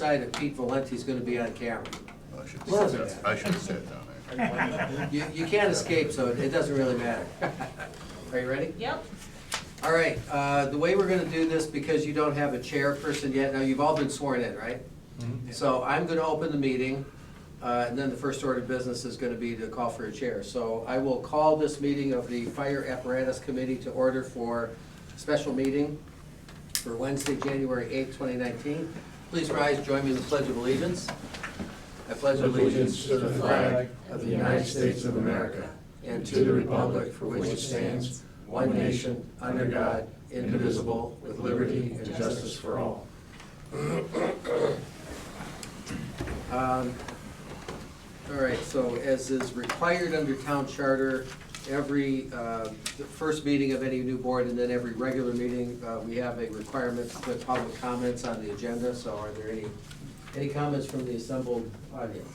decide if Pete Valenti's gonna be on camera. I should Well, have sat down there. You can't escape, so it doesn't really matter. Are you ready? Yep. All right, the way we're gonna do this, because you don't have a chairperson yet, now you've all been sworn in, right? So I'm gonna open the meeting, and then the first order of business is gonna be to call for a chair. So I will call this meeting of the Fire Apparatus Committee to order for special meeting for Wednesday, January 8th, 2019. Please rise, join me in the Pledge of Allegiance. I pledge allegiance to the flag of the United States of America and to the republic for which it stands, one nation, under God, indivisible, with liberty and justice for all. All right, so as is required under town charter, every, the first meeting of any new board and then every regular meeting, we have a requirement to put public comments on the agenda. So are there any comments from the assembled audience?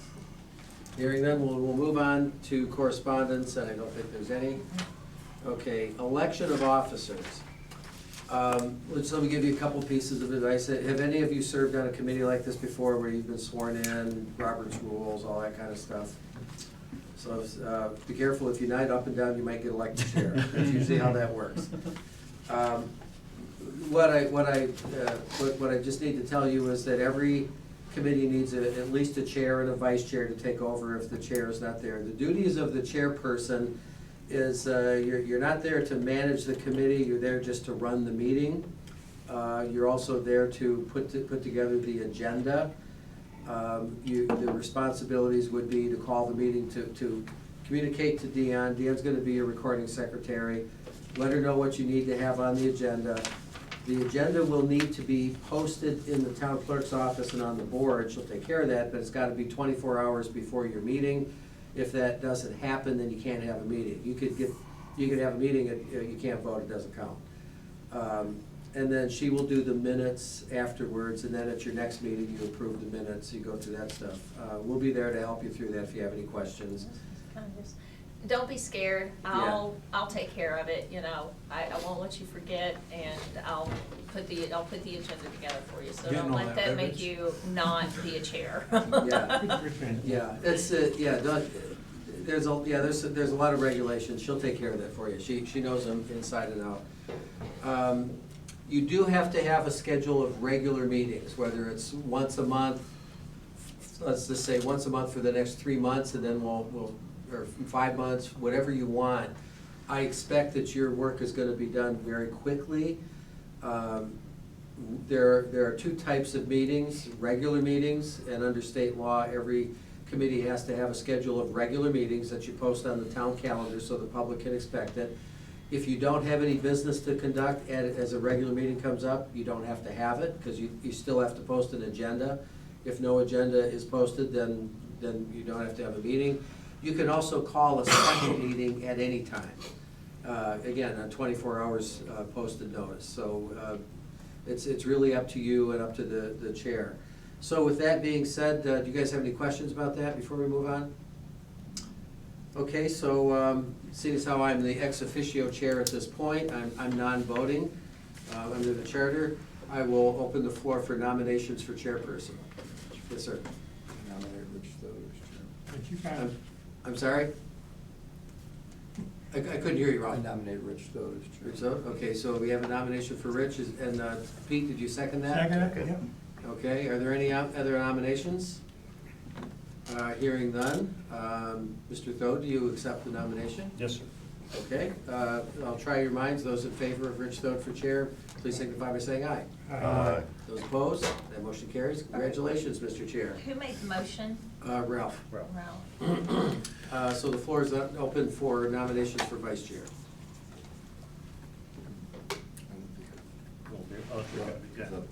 Hearing none, we'll move on to correspondence, and I don't think there's any. Okay, election of officers. Let me give you a couple pieces of advice. Have any of you served on a committee like this before where you've been sworn in, Robert's rules, all that kind of stuff? So be careful, if you knight up and down, you might get elected chair. That's usually how that works. What I just need to tell you is that every committee needs at least a chair and a vice chair to take over if the chair is not there. The duties of the chairperson is you're not there to manage the committee, you're there just to run the meeting. You're also there to put together the agenda. The responsibilities would be to call the meeting, to communicate to Deanne. Deanne's gonna be your recording secretary. Let her know what you need to have on the agenda. The agenda will need to be posted in the town clerk's office and on the board. She'll take care of that, but it's gotta be 24 hours before your meeting. If that doesn't happen, then you can't have a meeting. You could have a meeting, you can't vote, it doesn't count. And then she will do the minutes afterwards, and then at your next meeting, you approve the minutes, you go through that stuff. We'll be there to help you through that if you have any questions. Don't be scared. I'll take care of it, you know. I won't let you forget, and I'll put the agenda together for you. So don't let that make you not be a chair. Yeah, it's, there's a lot of regulations. She'll take care of that for you. She knows them inside and out. You do have to have a schedule of regular meetings, whether it's once a month, let's just say once a month for the next 3 months, and then we'll or 5 months, whatever you want. I expect that your work is gonna be done very quickly. There are two types of meetings, regular meetings, and under state law, every committee has to have a schedule of regular meetings that you post on the town calendar so the public can expect it. If you don't have any business to conduct as a regular meeting comes up, you don't have to have it, because you still have to post an agenda. If no agenda is posted, then you don't have to have a meeting. You can also call a special meeting at any time. Again, on 24 hours posted notice. So it's really up to you and up to the chair. So with that being said, do you guys have any questions about that before we move on? Okay, so seeing as how I'm the ex officio chair at this point, I'm non-voting under the charter. I will open the floor for nominations for chairperson. Yes, sir. Nominate Rich Stowe as chair. I'm sorry? I couldn't hear you, I Ron. nominate Rich Stowe as chair. Rich Stowe? Okay, so we have a nomination for Rich, and Pete, did you second that? Second, yeah. Okay, are there any other nominations? Hearing none. Mr. Thoe, do you accept the nomination? Yes, sir. Okay, I'll try your minds. Those in favor of Rich Stowe for chair, please signify by saying aye. Aye. Those opposed, that motion carries. Congratulations, Mr. Chair. Who made the motion? Ralph. Ralph. So the floor is open for nominations for vice chair. Oh, yeah. I got some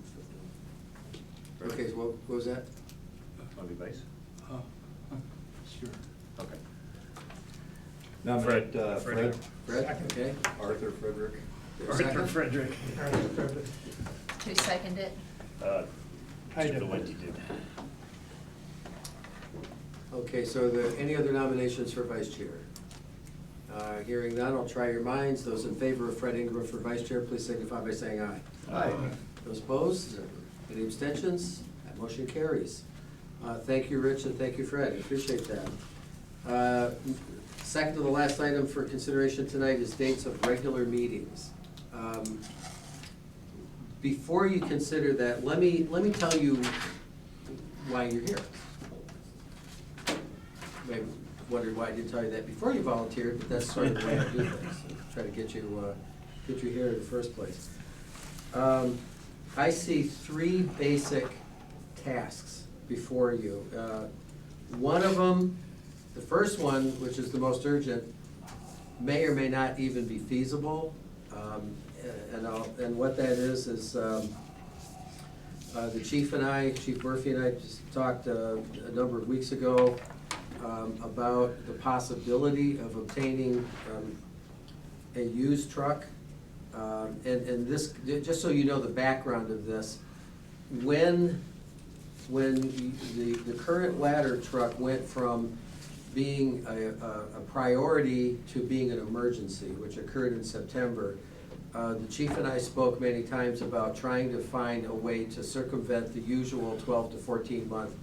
stuff to do. Okay, so what was that? Want to be vice? Sure. Okay. Nominate Fred. Fred. Fred, okay. Arthur Frederick. Second? Frederick. Who seconded it? I did. Valenti did. Okay, so are there any other nominations for vice chair? Hearing none, I'll try your minds. Those in favor of Fred Ingram for vice chair, please signify by saying aye. Aye. Those opposed? Any abstentions? Motion carries. Thank you, Rich, and thank you, Fred, I appreciate that. Second to the last item for consideration tonight is dates of regular meetings. Before you consider that, let me tell you why you're here. You may wonder why I didn't tell you that before you volunteered, but that's sort of the way I do things. Try to get you here in the first place. I see three basic tasks before you. One of them, the first one, which is the most urgent, may or may not even be feasible. And what that is the chief and I, Chief Murphy and I just talked a number of weeks ago about the possibility of obtaining a used truck. And this, just so you know the background of this, when the current ladder truck went from being a priority to being an emergency, which occurred in September, the chief and I spoke many times about trying to find a way to circumvent the usual 12 to 14 month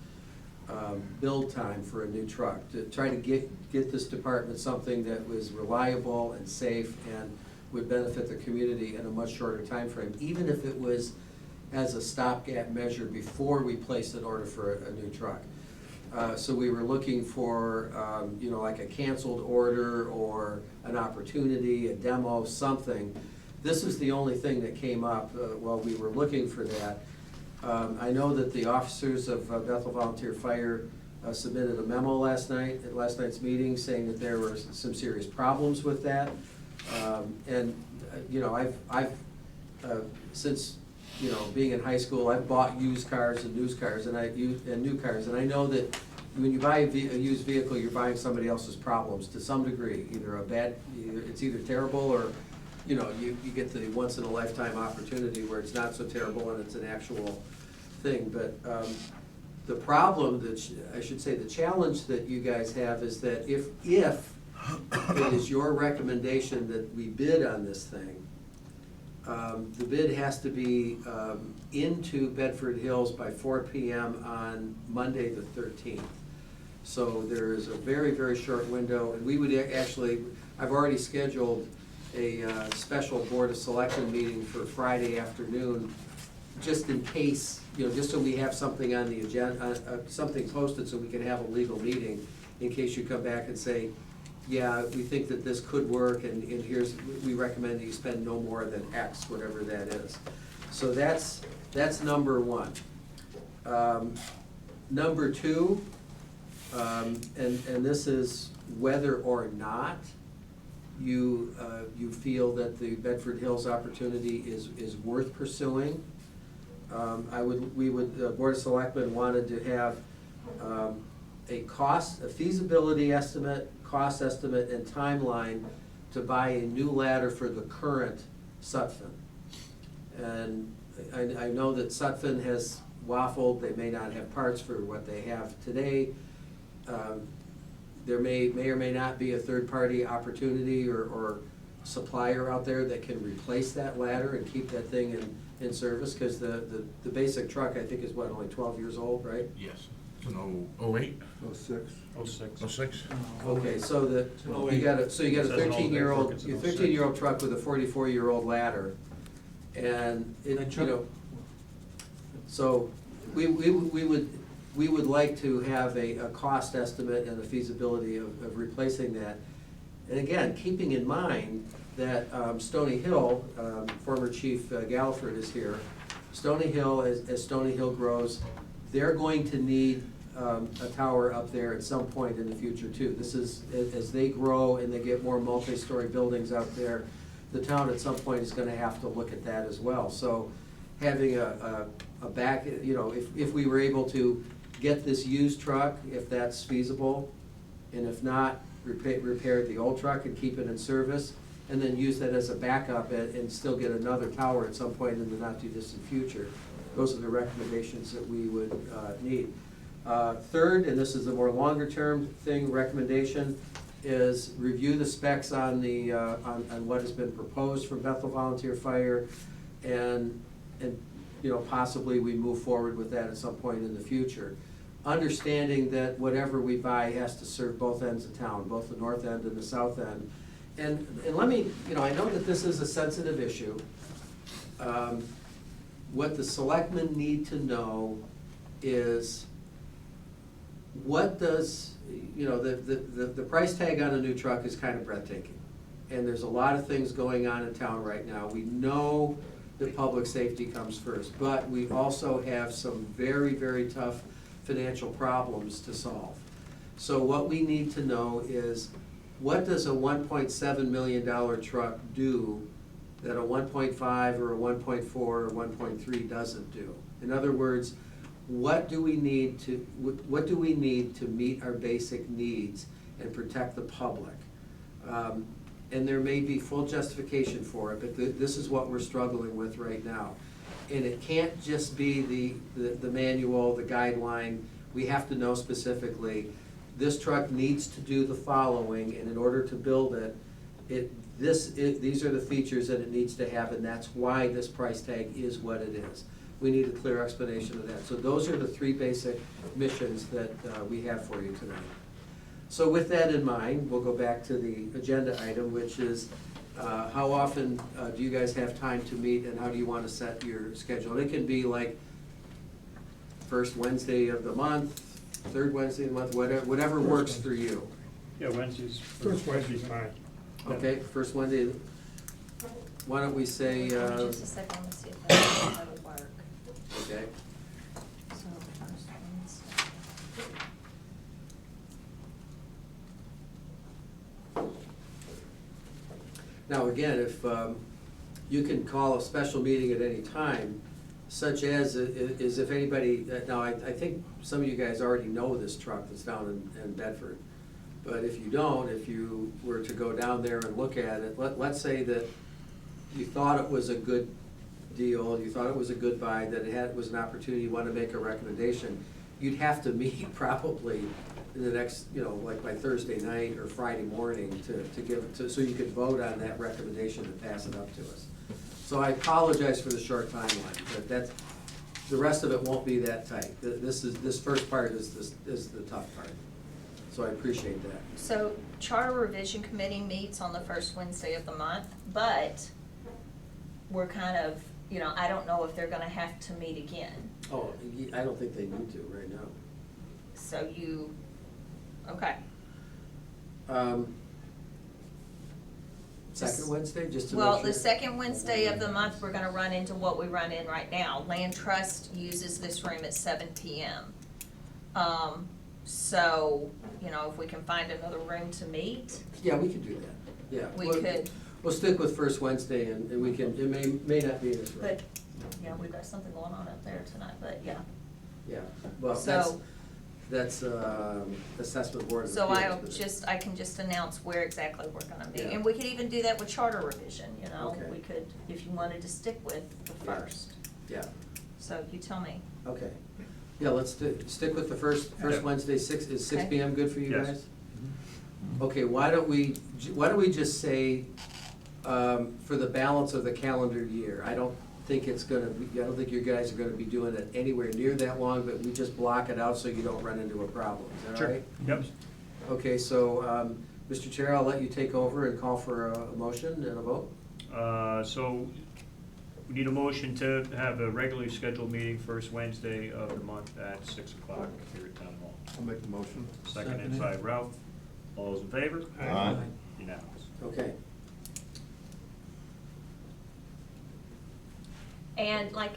build time for a new truck, to try to get this department something that was reliable and safe and would benefit the community in a much shorter time frame, even if it was as a stopgap measure before we placed an order for a new truck. So we were looking for, like a canceled order or an opportunity, a demo, something. This is the only thing that came up while we were looking for that. I know that the officers of Bethel Volunteer Fire submitted a memo last night, at last night's meeting, saying that there were some serious problems with that. I've since, being in high school, I've bought used cars and new cars, and new cars, and I know that when you buy a used vehicle, you're buying somebody else's problems to some degree. It's either terrible or, you get the once in a lifetime opportunity where it's not so terrible and it's an actual thing. But the problem I should say, the challenge that you guys have is that if it is your recommendation that we bid on this thing, the bid has to be into Bedford Hills by 4 p.m. on Monday the 13th. So there is a very, very short window, and we would actually, I've already scheduled a special Board of Selection meeting for Friday afternoon, just in case, just so we have something on the agenda, something posted so we can have a legal meeting, in case you come back and say, yeah, we think that this could work, and we recommend that you spend no more than X, whatever that is. So that's number one. Number two, and this is whether or not you feel that the Bedford Hills opportunity is worth pursuing. The Board of Selectmen wanted to have a feasibility estimate, cost estimate, and timeline to buy a new ladder for the current Sutphen. And I know that Sutphen has waffled, they may not have parts for what they have today. There may or may not be a third-party opportunity or supplier out there that can replace that ladder and keep that thing in service, because the basic truck, I think, is what, only 12 years old, right? Yes. It's an 08? 06. 06. 06? Okay, so you got a It says an old 13-year-old, Bedford, it's your an 13-year-old truck with a 44-year-old ladder, and so we would like to have a cost estimate and a feasibility of replacing that. And again, keeping in mind that Stony Hill, former Chief Galliford is here. Stony Hill, as Stony Hill grows, they're going to need a tower up there at some point in the future too. This is, as they grow and they get more multi-story buildings out there, the town at some point is gonna have to look at that as well. So having a back, if we were able to get this used truck, if that's feasible, and if not, repair the old truck and keep it in service, and then use that as a backup and still get another tower at some point in the not too distant future. Those are the recommendations that we would need. Third, and this is the more longer term recommendation, is review the specs on what has been proposed from Bethel Volunteer Fire, and possibly we move forward with that at some point in the future. Understanding that whatever we buy has to serve both ends of town, both the north end and the south end. And let me, I know that this is a sensitive issue. What the selectmen need to know is what does, the price tag on a new truck is kind of breathtaking. And there's a lot of things going on in town right now. We know that public safety comes first, but we also have some very, very tough financial problems to solve. So what we need to know is, what does a $1.7 million truck do that a 1.5 or a 1.4 or 1.3 doesn't do? In other words, what do we need to meet our basic needs and protect the public? And there may be full justification for it, but this is what we're struggling with right now. And it can't just be the manual, the guideline. We have to know specifically, this truck needs to do the following, and in order to build it, these are the features that it needs to have, and that's why this price tag is what it is. We need a clear explanation of that. So those are the three basic missions that we have for you tonight. So with that in mind, we'll go back to the agenda item, which is how often do you guys have time to meet, and how do you want to set your schedule? And it can be like first Wednesday of the month, third Wednesday of the month, whatever works for you. Yeah, Wednesdays. First Wednesday's fine. Okay, first Wednesday. Why don't we say, Just a second, let's see if that'll work. okay, So, first Wednesday. now again, if you can call a special meeting at any time, such as if anybody, now I think some of you guys already know this truck that's down in Bedford. But if you don't, if you were to go down there and look at it, let's say that you thought it was a good deal, you thought it was a good buy, that it was an opportunity, you want to make a recommendation, you'd have to meet probably in the next, like by Thursday night or Friday morning to give it to, so you could vote on that recommendation and pass it up to us. So I apologize for the short timeline, but the rest of it won't be that tight. This first part is the tough part. So I appreciate that. So Charter Revision Committee meets on the first Wednesday of the month, but we're kind of, I don't know if they're gonna have to meet again. Oh, I don't think they need to right now. So okay. Second Wednesday, just to make Well, sure? the second Wednesday of the month, we're gonna run into what we run in right now. Land Trust uses this room at 7 p.m. So, if we can find another room to meet, Yeah, we could do that, yeah. we could, We'll stick with first Wednesday, and we can, it may not be this room. but, we've got something going on up there tonight, but yeah. Yeah, well, So- that's assessment board of So appeals. I can just announce where exactly we're gonna be. Yeah. And we could even do that with charter revision, Okay. we could, if you wanted to stick with the Yeah. first. Yeah, So you tell me. okay. Yeah, let's stick with the first Yeah. Wednesday, is 6 Okay. p.m. good for you Yes. guys? Okay, why don't we just say, for the balance of the calendar year, I don't think you guys are gonna be doing it anywhere near that long, but we just block it out so you don't run into a problem, is that all Sure. right? Yep. Okay, so, Mr. Chair, I'll let you take over and call for a motion and a vote. So we need a motion to have a regularly scheduled meeting first Wednesday of the month at 6 o'clock here at Town Hall. I'll make the motion. Seconded by Ralph. All those in favor? Aye. Unanimous. Okay. And like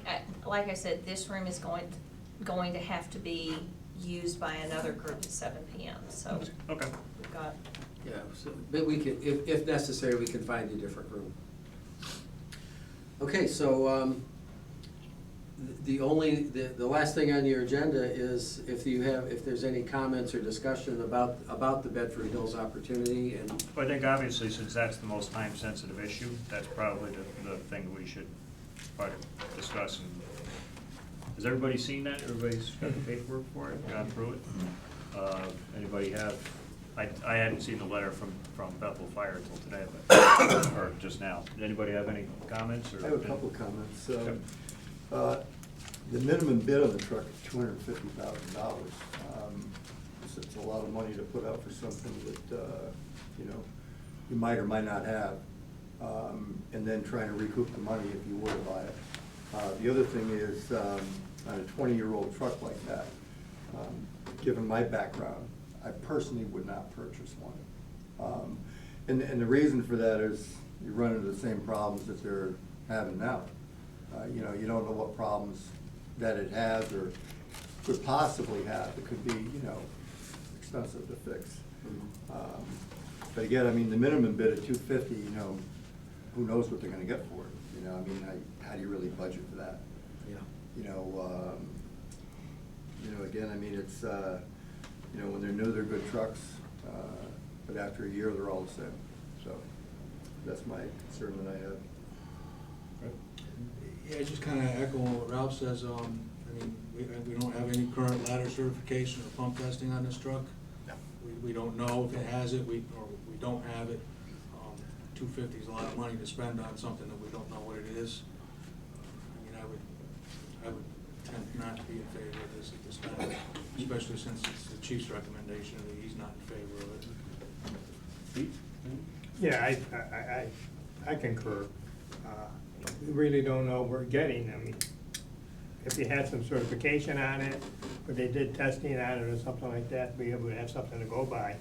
I said, this room is going to have to be used by another group at 7 p.m. So Okay. we've got, Yeah, so, but we can, if necessary, we can find a different room. Okay, so, the last thing on your agenda is if there's any comments or discussion about the Bedford Hills opportunity, and, I think obviously, since that's the most time-sensitive issue, that's probably the thing we should try to discuss. And has everybody seen that? Everybody's got the paperwork for it, gone through it? Anybody have, I hadn't seen the letter from Bethel Fire until today, but, or just now. Did anybody have any comments or? I have a couple of comments. Okay. The minimum bid on the truck is $250,000. It's a lot of money to put out for something that, you know, you might or might not have, and then trying to recoup the money if you were to buy it. The other thing is, on a 20-year-old truck like that, given my background, I personally would not purchase one. And the reason for that is you run into the same problems that they're having now. You know, you don't know what problems that it has or could possibly have. It could be, you know, expensive to fix. But again, I mean, the minimum bid at $250, you know, who knows what they're gonna get for it? You know, I mean, how do you really budget for that? Yeah. You know, again, I mean, it's, you know, when they're new, they're good trucks, but after a year, they're all the same. So that's my concern that I have. Yeah, just kind of echo what Ralph says. I mean, we don't have any current ladder certification or pump testing on this truck. No. We don't know if it has it, or we don't have it. $250 is a lot of money to spend on something that we don't know what it is. I mean, I would tend not to be in favor of this at this time, especially since it's the chief's recommendation that he's not in favor of it. Pete? Yeah, I concur. We really don't know what we're getting. I mean, if you had some certification on it, or they did testing on it or something like that, we would have something to go by.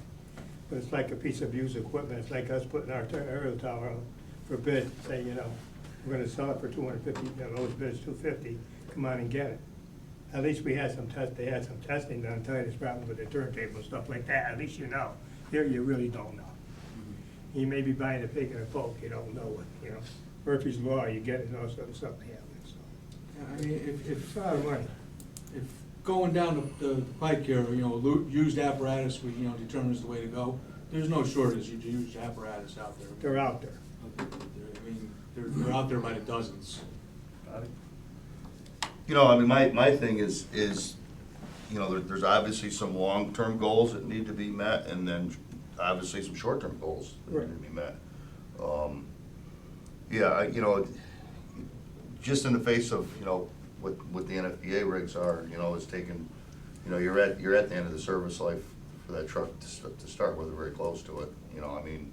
But it's like a piece of used equipment. It's like us putting our aerial tower for bid, say, you know, we're gonna sell it for $250, the lowest bid is $250, come on and get it. At least we had some they had some testing done, tell you this problem with the turntable and stuff like that, at least you know. Here, you really don't know. You may be buying a pig in a poke, you don't know what, you know. Murphy's Law, you get it, and all sorts of stuff happening, so. Yeah, I mean, It's a lot of money. if going down the pike here, you know, used apparatus, you know, determines the way to go, there's no shortage of used apparatus out there. They're out there. I mean, they're out there by the dozens. Bobby? You know, I mean, my thing is, you know, there's obviously some long-term goals that need to be met, and then obviously some short-term goals that need to be met. Yeah, you know, just in the face of, you know, what the NFPA rigs are, you know, it's taken, you know, you're at the end of the service life for that truck to start with, or very close to it. You know, I mean,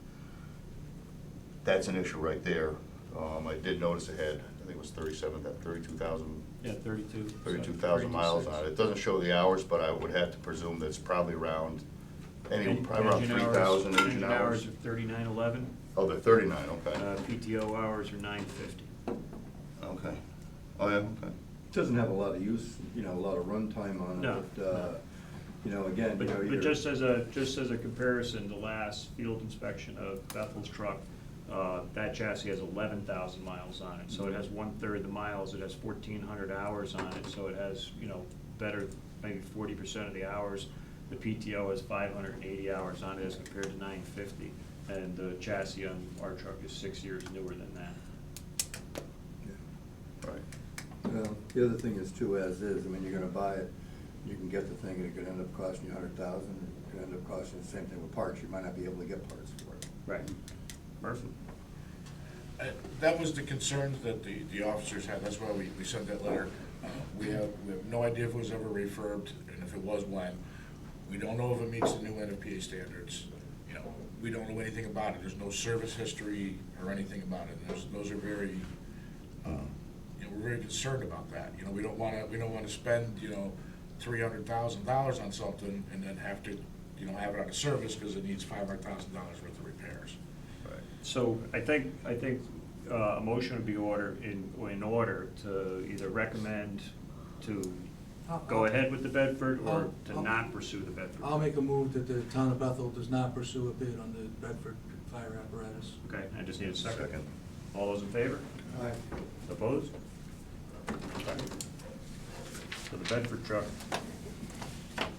that's an issue right there. I did notice it had, I think it was 32,000. Yeah, 32. 32,000 miles on it. It doesn't show the hours, but I would have to presume that's probably around, probably around 3,000 engine hours. Are 3911. Oh, they're 39, okay. PTO hours are 950. Okay. Oh, yeah, okay. It doesn't have a lot of use, you know, a lot of runtime on it, No, but, you know, again, you know, But just as a comparison, the last field inspection of Bethel's truck, that chassis has 11,000 miles on it, so it has 1/3 the miles, it has 1,400 hours on it, so it has, you know, better, maybe 40% of the hours. The PTO has 580 hours on it as compared to 950, and the chassis on our truck is 6 years newer than that. Right. the other thing is too, as is, I mean, you're gonna buy it, you can get the thing, and it could end up costing you $100,000, it could end up costing the same thing with parts, you might not be able to get parts for it. Right. Murphy? That was the concerns that the officers had, that's why we sent that letter. We have no idea if it was ever refurbed, and if it was, when. We don't know if it meets the new NFPA standards. You know, we don't know anything about it. There's no service history or anything about it. Those are very, you know, we're very concerned about that. You know, we don't wanna spend, you know, $300,000 on something and then have to, you know, have it out of service because it needs $500,000 worth of repairs. So I think a motion would be in order to either recommend to go ahead with the Bedford or to not pursue the Bedford. I'll make a move that the town of Bethel does not pursue a bid on the Bedford fire apparatus. Okay, I just need a second. All those in favor? Aye. Opposed? Okay. So the Bedford truck,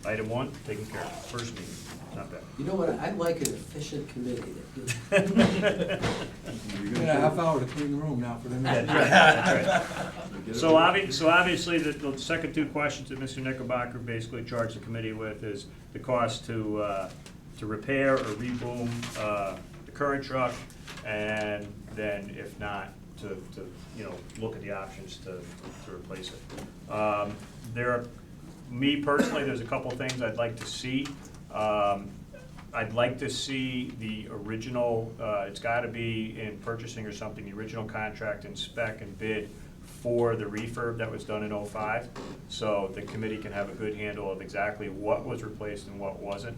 item 1, taken care of, first meeting, not bad. You know what, I'd like an efficient committee. You got a half hour to clean the room now for the next. That's right. So obviously, the second two questions that Mr. Knickerbocker basically charged the committee with is the cost to repair or reboom the current truck, and then if not, you know, look at the options to replace it. Me personally, there's a couple things I'd like to see. I'd like to see the original, it's gotta be in purchasing or something, the original contract and spec and bid for the refurb that was done in '05, so the committee can have a good handle of exactly what was replaced and what wasn't.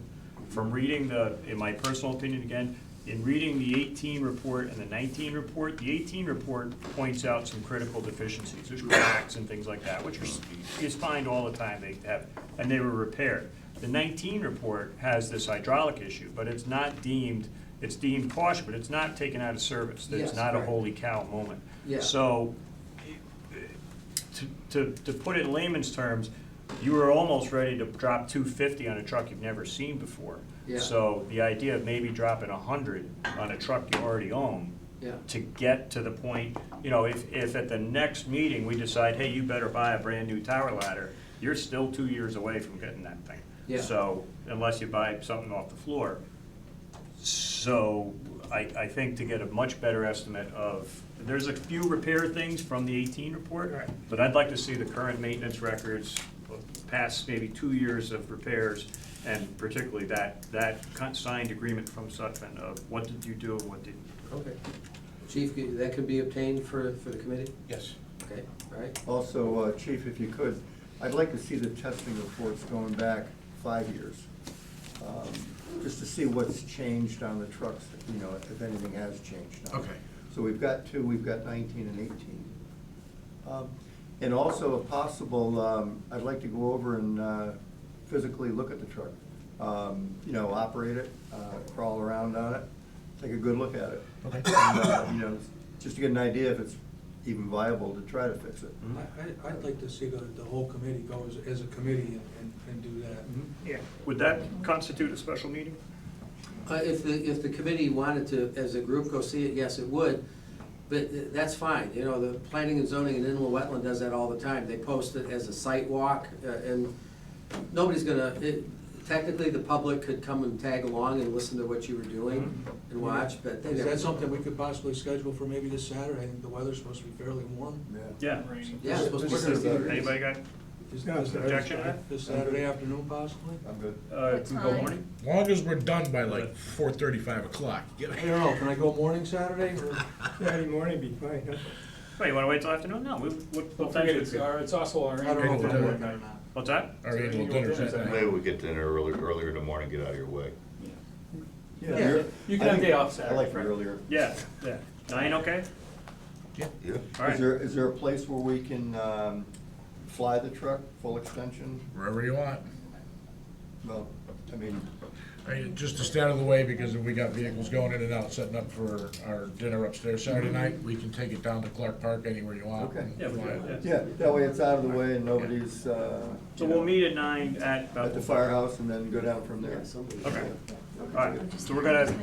From reading in my personal opinion again, in reading the 18 report and the 19 report, the 18 report points out some critical deficiencies. There's cracks and things like that, which you find all the time they have, and they were repaired. The 19 report has this hydraulic issue, but it's not deemed, it's deemed caution, but it's not taken out of service. There's Yes, not a right. holy cow moment. Yeah. So, to put it in layman's terms, you were almost ready to drop 250 on a truck you've never seen before. Yeah. So the idea of maybe dropping 100 on a truck you already own Yeah. to get to the point, you know, if at the next meeting we decide, hey, you better buy a brand new tower ladder, you're still 2 years away from getting that thing. Yeah. So, unless you buy something off the floor. So, I think to get a much better estimate of, there's a few repair things from the 18 report, Right. but I'd like to see the current maintenance records, past maybe 2 years of repairs, and particularly that signed agreement from Sutphen of what did you do and what didn't. Okay. Chief, that could be obtained for the committee? Yes. Okay, all right. Also, Chief, if you could, I'd like to see the testing reports going back 5 years, just to see what's changed on the trucks, you know, if anything has changed. Okay. So we've got 2, we've got 19 and 18. And also, if possible, I'd like to go over and physically look at the truck. You know, operate it, crawl around on it, take a good look at it. Okay. And, you know, just to get an idea if it's even viable to try to fix it. I'd like to see the whole committee go as a committee and do that. Yeah. Would that constitute a special meeting? If the committee wanted to, as a group, go see it, yes, it would, but that's fine. You know, the planning and zoning in inland wetland does that all the time. They post it as a site walk, and nobody's gonna, technically, the public could come and tag along and listen to what you were doing and watch, but they Is never. that something we could possibly schedule for maybe this Saturday? I think the weather's supposed to be fairly warm. Yeah. Yeah, it's supposed to be This is 60 the- degrees. Anybody got No, sir. objection to that? This Saturday afternoon possibly? I'm good. What Can we go time? morning? As long as we're done by like 4:35 o'clock. I don't know, can I go morning Saturday or? Saturday morning be fine, huh? Wait, you wanna wait till afternoon? No, what Don't time forget, is it? it's also our. I don't know if Annual I'm dinner. working or not. What's that? Our annual dinner's that night. Maybe we get dinner earlier in the morning, get out of your way. Yeah, Yeah, you're- you can I have think- day off I Saturday, like Frank. earlier. Yeah, 9, okay? Yeah. All right. Is there a place where we can fly the truck, full extension? Wherever you want. Well, I mean, Just to stay out of the way, because if we got vehicles going in and out, setting up for our dinner upstairs Saturday night, we can take it down to Clark Park anywhere you want. Okay. and Yeah, we fly do, it. yeah, that way it's out of the way and nobody's, So you we'll know, meet at 9 at at the firehouse and then go down from there. Yeah, somebody. Okay. Yeah. All right, so we're gonna,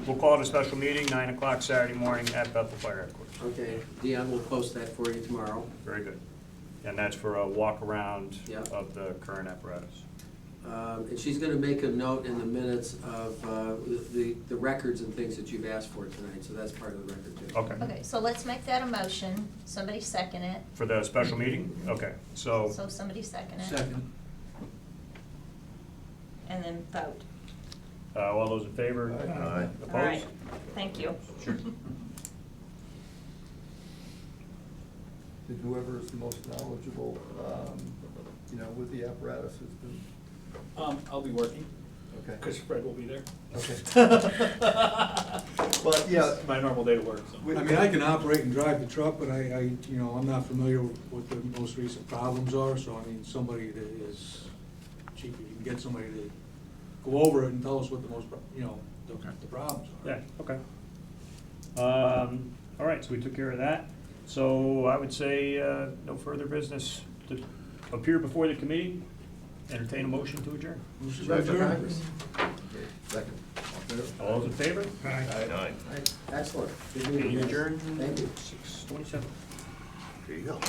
we'll call it a special meeting, 9 o'clock Saturday morning at Bethel Fire Headquarters. Okay, Dion will post that for you tomorrow. Very good. And that's for a walk-around Yeah. of the current apparatus. And she's gonna make a note in the minutes of the records and things that you've asked for tonight, so that's part of the record too. Okay. Okay, so let's make that a motion. Somebody second it. For the special meeting? Okay, so, So somebody second it. Second. And then vote. all those in favor? Aye. All right, Opposed? thank you. Sure. Did whoever is the most knowledgeable, you know, with the apparatus has been, I'll be working, okay. because Fred will be there. Okay. But, yeah. It's my normal day to work, so. we- I mean, I can operate and drive the truck, but you know, I'm not familiar with what the most recent problems are, so I mean, somebody that is, chief, if you can get somebody to go over it and tell us what the most, you know, the problems are. Yeah, okay. All right, so we took care of that. So I would say, no further business to appear before the committee. Entertain a motion to adjourn. Motion Run to for adjourn. Congress. Second. All those in favor? Aye. All right, excellent. Good Meeting meeting, guys. adjourned. Thank you. 6:27. There you go.